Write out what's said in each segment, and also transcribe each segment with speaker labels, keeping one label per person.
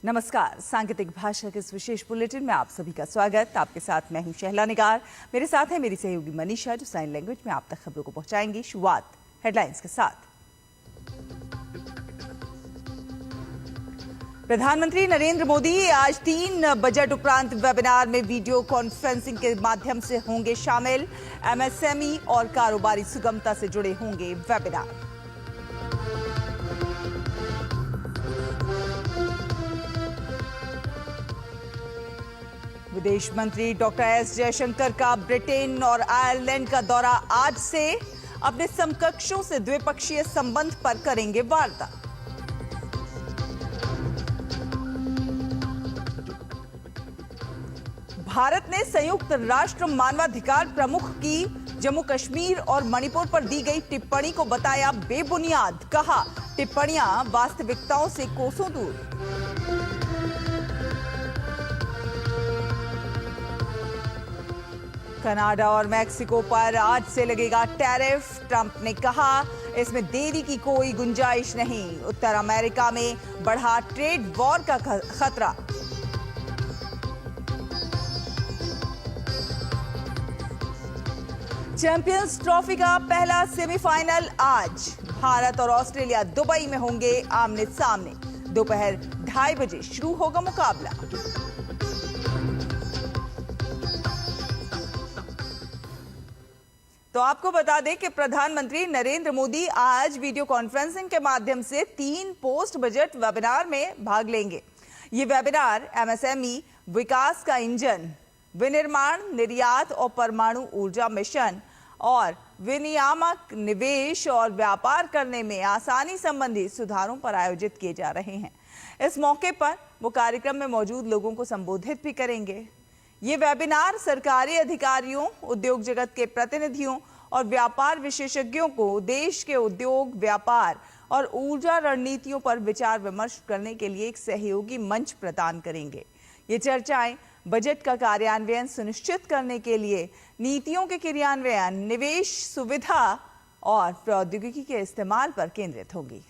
Speaker 1: नमस्कार। सांकेतिक भाषा के इस विशेष बुलेटिन में आप सभी का स्वागत। आपके साथ मैं हूं शहला निगार। मेरे साथ है मेरी सहयोगी मनीषा, जो साइन लैंग्वेज में आप तक खबरों को पहुंचाएंगी। शुरुआत हेडलाइंस के साथ। प्रधानमंत्री नरेंद्र मोदी आज 3 बजट उपरांत वेबिनार में वीडियो कॉन्फ्रेंसिंग के माध्यम से होंगे शामिल। एमएसएमई और कारोबारी सुगमता से जुड़े होंगे वेबिनार। विदेश मंत्री डॉक्टर एस जयशंकर का ब्रिटेन और आयरलैंड का दौरा आज से। अपने समकक्षों से द्विपक्षीय संबंध पर करेंगे वार्ता। भारत ने संयुक्त राष्ट्र मानवाधिकार प्रमुख की जम्मू कश्मीर और मणिपुर पर दी गई टिप्पणी को बताया बेबुनियाद। कहा, टिप्पणियां वास्तविकताओं से कोसों दूर। कनाडा और मैक्सिको पर आज से लगेगा टैरिफ। ट्रंप ने कहा, इसमें देरी की कोई गुंजाइश नहीं। उत्तर अमेरिका में बढ़ा ट्रेड वॉर का खतरा। चैंपियंस ट्रॉफी का पहला सेमीफाइनल आज। भारत और ऑस्ट्रेलिया दुबई में होंगे आमने सामने। दोपहर 2:30 बजे शुरू होगा मुकाबला। तो आपको बता दें कि प्रधानमंत्री नरेंद्र मोदी आज वीडियो कॉन्फ्रेंसिंग के माध्यम से 3 पोस्ट बजट वेबिनार में भाग लेंगे। ये वेबिनार एमएसएमई, विकास का इंजन, विनिर्माण, निर्यात और परमाणु ऊर्जा मिशन और विनियामक निवेश और व्यापार करने में आसानी संबंधी सुधारों पर आयोजित किए जा रहे हैं। इस मौके पर वो कार्यक्रम में मौजूद लोगों को संबोधित भी करेंगे। ये वेबिनार सरकारी अधिकारियों, उद्योग जगत के प्रतिनिधियों और व्यापार विशेषज्ञों को देश के उद्योग, व्यापार और ऊर्जा रणनीतियों पर विचार विमर्श करने के लिए एक सहयोगी मंच प्रदान करेंगे। ये चर्चाएं बजट का कार्यान्वयन सुनिश्चित करने के लिए नीतियों के क्रियान्वयन, निवेश सुविधा और प्रौद्योगिकी के इस्तेमाल पर केंद्रित होंगी।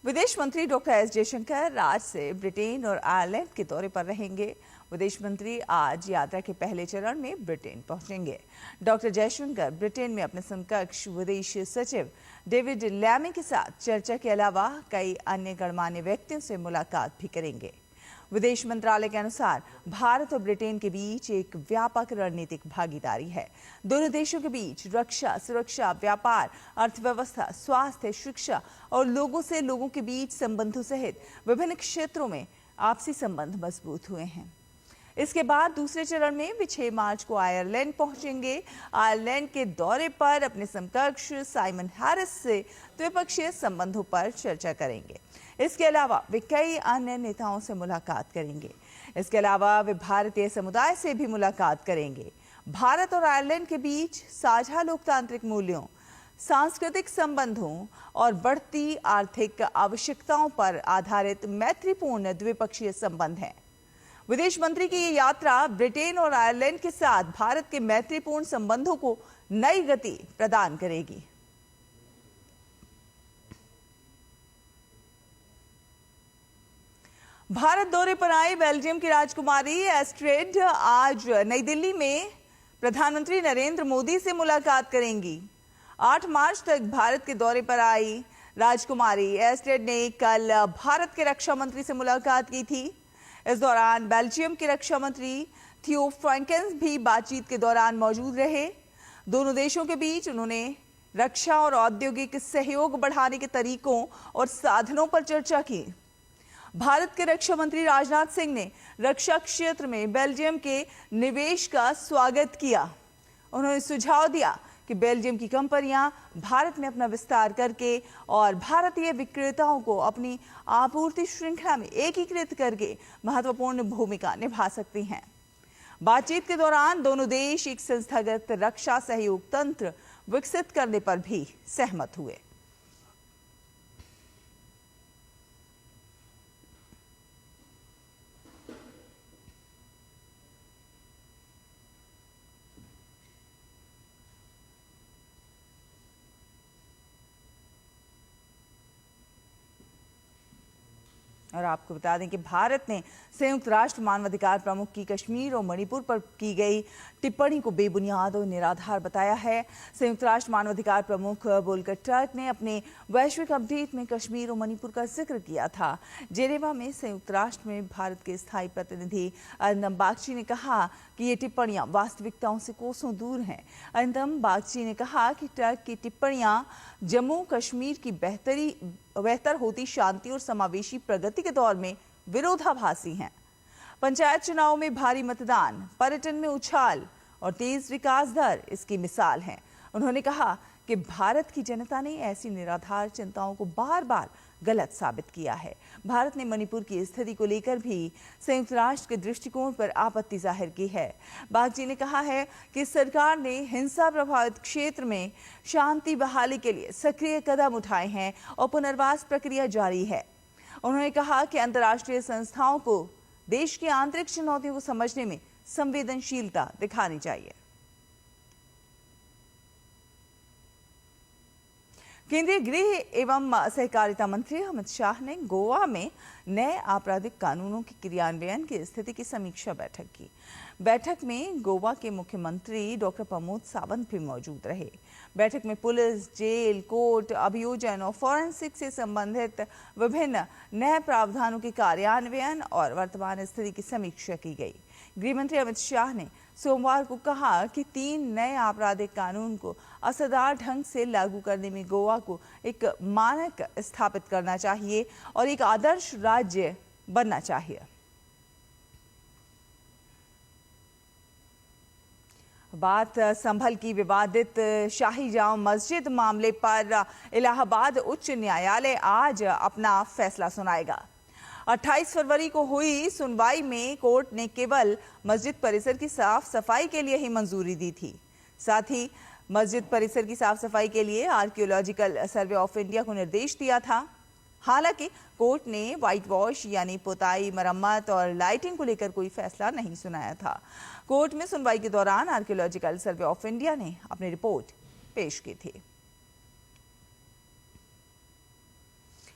Speaker 1: विदेश मंत्री डॉक्टर एस जयशंकर आज से ब्रिटेन और आयरलैंड के दौरे पर रहेंगे। विदेश मंत्री आज यात्रा के पहले चरण में ब्रिटेन पहुंचेंगे। डॉक्टर जयशंकर ब्रिटेन में अपने समकक्ष विदेश सचिव डेविड लैमी के साथ चर्चा के अलावा कई अन्य गणमान्य व्यक्तियों से मुलाकात भी करेंगे। विदेश मंत्रालय के अनुसार भारत और ब्रिटेन के बीच एक व्यापक रणनीतिक भागीदारी है। दोनों देशों के बीच रक्षा, सुरक्षा, व्यापार, अर्थव्यवस्था, स्वास्थ्य, शिक्षा और लोगों से लोगों के बीच संबंधों सहित विभिन्न क्षेत्रों में आपसी संबंध मजबूत हुए हैं। इसके बाद दूसरे चरण में वे 6 मार्च को आयरलैंड पहुंचेंगे। आयरलैंड के दौरे पर अपने समकक्ष साइमन हैरिस से द्विपक्षीय संबंधों पर चर्चा करेंगे। इसके अलावा वे कई अन्य नेताओं से मुलाकात करेंगे। इसके अलावा वे भारतीय समुदाय से भी मुलाकात करेंगे। भारत और आयरलैंड के बीच साझा लोकतांत्रिक मूल्यों, सांस्कृतिक संबंधों और बढ़ती आर्थिक आवश्यकताओं पर आधारित मैत्रीपूर्ण द्विपक्षीय संबंध हैं। विदेश मंत्री की ये यात्रा ब्रिटेन और आयरलैंड के साथ भारत के मैत्रीपूर्ण संबंधों को नई गति प्रदान करेगी। भारत दौरे पर आई बेल्जियम की राजकुमारी एस्ट्रेड आज नई दिल्ली में प्रधानमंत्री नरेंद्र मोदी से मुलाकात करेंगी। 8 मार्च तक भारत के दौरे पर आई राजकुमारी एस्ट्रेड ने कल भारत के रक्षा मंत्री से मुलाकात की थी। इस दौरान बेल्जियम के रक्षा मंत्री थियो फ्रैंकेंस भी बातचीत के दौरान मौजूद रहे। दोनों देशों के बीच उन्होंने रक्षा और औद्योगिक सहयोग बढ़ाने के तरीकों और साधनों पर चर्चा की। भारत के रक्षा मंत्री राजनाथ सिंह ने रक्षा क्षेत्र में बेल्जियम के निवेश का स्वागत किया। उन्होंने सुझाव दिया कि बेल्जियम की कंपनियां भारत में अपना विस्तार करके और भारतीय विक्रेताओं को अपनी आपूर्ति श्रृंखला में एकीकृत करके महत्वपूर्ण भूमिका निभा सकती हैं। बातचीत के दौरान दोनों देश एक संस्थागत रक्षा सहयोग तंत्र विकसित करने पर भी सहमत हुए। और आपको बता दें कि भारत ने संयुक्त राष्ट्र मानवाधिकार प्रमुख की कश्मीर और मणिपुर पर की गई टिप्पणी को बेबुनियाद और निराधार बताया है। संयुक्त राष्ट्र मानवाधिकार प्रमुख वोल्कर टर्क ने अपने वैश्विक अपडेट में कश्मीर और मणिपुर का जिक्र किया था। जेनेवा में संयुक्त राष्ट्र में भारत के स्थायी प्रतिनिधि अरिंदम बागची ने कहा कि ये टिप्पणियां वास्तविकताओं से कोसों दूर हैं। अरिंदम बागची ने कहा कि टर्क की टिप्पणियां जम्मू कश्मीर की बेहतर होती शांति और समावेशी प्रगति के दौर में विरोधाभासी हैं। पंचायत चुनाव में भारी मतदान, पर्यटन में उछाल और तेज विकास दर इसकी मिसाल है। उन्होंने कहा कि भारत की जनता ने ऐसी निराधार चिंताओं को बार बार गलत साबित किया है। भारत ने मणिपुर की स्थिति को लेकर भी संयुक्त राष्ट्र के दृष्टिकोण पर आपत्ति जाहिर की है। बागची ने कहा है कि सरकार ने हिंसा प्रभावित क्षेत्र में शांति बहाली के लिए सक्रिय कदम उठाए हैं और पुनर्वास प्रक्रिया जारी है। उन्होंने कहा कि अंतर्राष्ट्रीय संस्थाओं को देश की आंतरिक चुनौतियों को समझने में संवेदनशीलता दिखानी चाहिए। केंद्रीय गृह एवं सहकारिता मंत्री अमित शाह ने गोवा में नए आपराधिक कानूनों के क्रियान्वयन की स्थिति की समीक्षा बैठक की। बैठक में गोवा के मुख्यमंत्री डॉक्टर प्रमोद सावंत भी मौजूद रहे। बैठक में पुलिस, जेल, कोर्ट, अभियोजन और फॉरेंसिक से संबंधित विभिन्न नए प्रावधानों के कार्यान्वयन और वर्तमान स्थिति की समीक्षा की गई। गृहमंत्री अमित शाह ने सोमवार को कहा कि 3 नए आपराधिक कानून को असरदार ढंग से लागू करने में गोवा को एक मानक स्थापित करना चाहिए और एक आदर्श राज्य बनना चाहिए। बात संभल की विवादित शाही जाम मस्जिद मामले पर इलाहाबाद उच्च न्यायालय आज अपना फैसला सुनाएगा। 28 फरवरी को हुई सुनवाई में कोर्ट ने केवल मस्जिद परिसर की साफ सफाई के लिए ही मंजूरी दी थी। साथ ही मस्जिद परिसर की साफ सफाई के लिए आर्कियोलॉजिकल सर्वे ऑफ इंडिया को निर्देश दिया था। हालांकि कोर्ट ने व्हाइट वॉश यानी पुताई, मरम्मत और लाइटिंग को लेकर कोई फैसला नहीं सुनाया था। कोर्ट में सुनवाई के दौरान आर्कियोलॉजिकल सर्वे ऑफ इंडिया ने अपनी रिपोर्ट पेश की थी।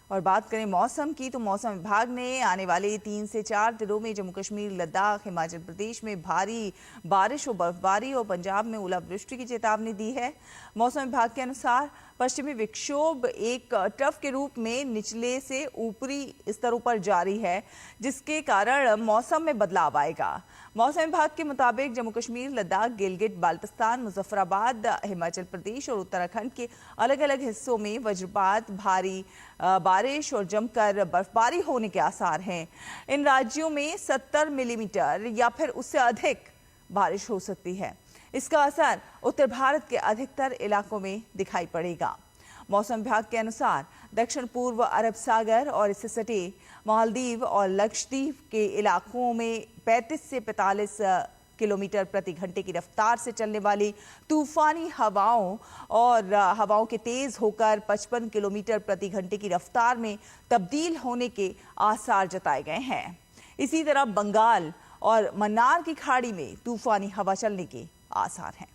Speaker 1: और बात करें मौसम की, तो मौसम विभाग ने आने वाले 3 से 4 दिनों में जम्मू कश्मीर, लद्दाख, हिमाचल प्रदेश में भारी बारिश और बर्फबारी और पंजाब में ओलावृष्टि की चेतावनी दी है। मौसम विभाग के अनुसार पश्चिमी विक्षोभ एक ट्रफ के रूप में निचले से ऊपरी स्तरों पर जारी है, जिसके कारण मौसम में बदलाव आएगा। मौसम विभाग के मुताबिक जम्मू कश्मीर, लद्दाख, गिलगित, बाल्टिस्तान, मुजफ्फराबाद, हिमाचल प्रदेश और उत्तराखंड के अलग अलग हिस्सों में वज्रपात, भारी बारिश और जमकर बर्फबारी होने के आसार हैं। इन राज्यों में 70 मिलीमीटर या फिर उससे अधिक बारिश हो सकती है। इसका असर उत्तर भारत के अधिकतर इलाकों में दिखाई पड़ेगा। मौसम विभाग के अनुसार दक्षिण पूर्व अरब सागर और इससे सटे मालदीव और लक्षद्वीप के इलाकों में 35 से 45 किलोमीटर प्रति घंटे की रफ्तार से चलने वाली तूफानी हवाओं और हवाओं के तेज होकर 55 किलोमीटर प्रति घंटे की रफ्तार में तब्दील होने के आसार जताए गए हैं। इसी तरह बंगाल और मन्नार की खाड़ी में तूफानी हवा चलने के आसार हैं।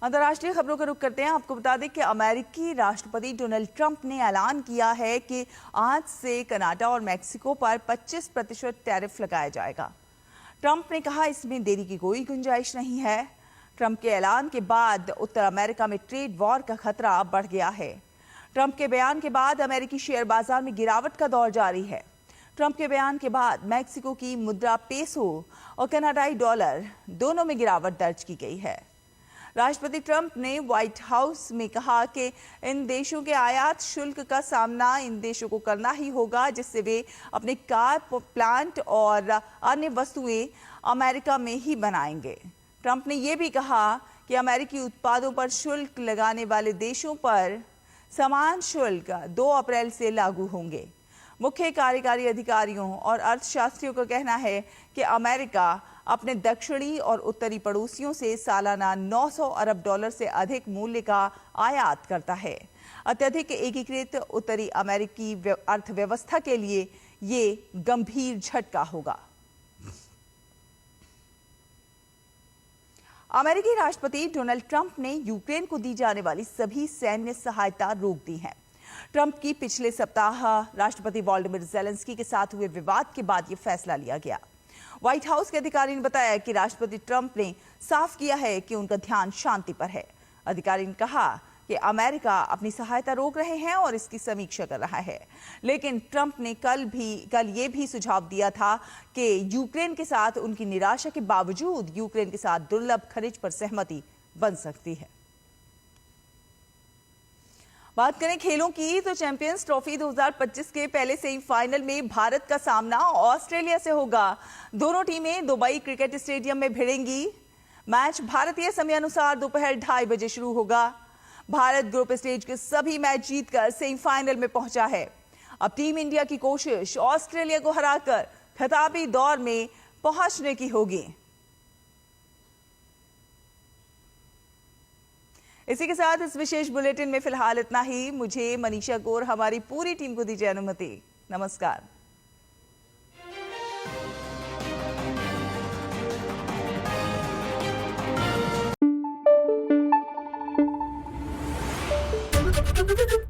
Speaker 1: अंतर्राष्ट्रीय खबरों का रुख करते हैं। आपको बता दें कि अमेरिकी राष्ट्रपति डोनाल्ड ट्रंप ने ऐलान किया है कि आज से कनाडा और मैक्सिको पर 25% टैरिफ लगाया जाएगा। ट्रंप ने कहा इसमें देरी की कोई गुंजाइश नहीं है। ट्रंप के ऐलान के बाद उत्तर अमेरिका में ट्रेड वॉर का खतरा बढ़ गया है। ट्रंप के बयान के बाद अमेरिकी शेयर बाजार में गिरावट का दौर जारी है। ट्रंप के बयान के बाद मैक्सिको की मुद्रा पेसो और कनाडाई डॉलर दोनों में गिरावट दर्ज की गई है। राष्ट्रपति ट्रंप ने व्हाइट हाउस में कहा कि इन देशों के आयात शुल्क का सामना इन देशों को करना ही होगा, जिससे वे अपने कार प्लांट और अन्य वस्तुएं अमेरिका में ही बनाएंगे। ट्रंप ने यह भी कहा कि अमेरिकी उत्पादों पर शुल्क लगाने वाले देशों पर समान शुल्क 2 अप्रैल से लागू होंगे। मुख्य कार्यकारी अधिकारियों और अर्थशास्त्रियों का कहना है कि अमेरिका अपने दक्षिणी और उत्तरी पड़ोसियों से सालाना 900 अरब डॉलर से अधिक मूल्य का आयात करता है। अत्यधिक एकीकृत उत्तरी अमेरिकी अर्थव्यवस्था के लिए ये गंभीर झटका होगा। अमेरिकी राष्ट्रपति डोनाल्ड ट्रंप ने यूक्रेन को दी जाने वाली सभी सैन्य सहायता रोक दी है। ट्रंप की पिछले सप्ताह राष्ट्रपति वोलोडिमिर ज़ेलेंस्की के साथ हुए विवाद के बाद यह फैसला लिया गया। व्हाइट हाउस के अधिकारी ने बताया कि राष्ट्रपति ट्रंप ने साफ किया है कि उनका ध्यान शांति पर है। अधिकारी ने कहा कि अमेरिका अपनी सहायता रोक रहे हैं और इसकी समीक्षा कर रहा है। लेकिन ट्रंप ने कल ये भी सुझाव दिया था कि यूक्रेन के साथ उनकी निराशा के बावजूद यूक्रेन के साथ दुर्लभ खनिज पर सहमति बन सकती है। बात करें खेलों की तो चैंपियंस ट्रॉफी 2025 के पहले सेमीफाइनल में भारत का सामना ऑस्ट्रेलिया से होगा। दोनों टीमें दुबई क्रिकेट स्टेडियम में भिड़ेंगी। मैच भारतीय समय अनुसार दोपहर 2:30 बजे शुरू होगा। भारत ग्रुप स्टेज के सभी मैच जीतकर सेमीफाइनल में पहुंचा है। अब टीम इंडिया की कोशिश ऑस्ट्रेलिया को हराकर खिताबी दौर में पहुंचने की होगी। इसी के साथ इस विशेष बुलेटिन में फिलहाल इतना ही। मुझे, मनीषा गौर, हमारी पूरी टीम को दीजिए अनुमति। नमस्कार।
Speaker 2: Thank you.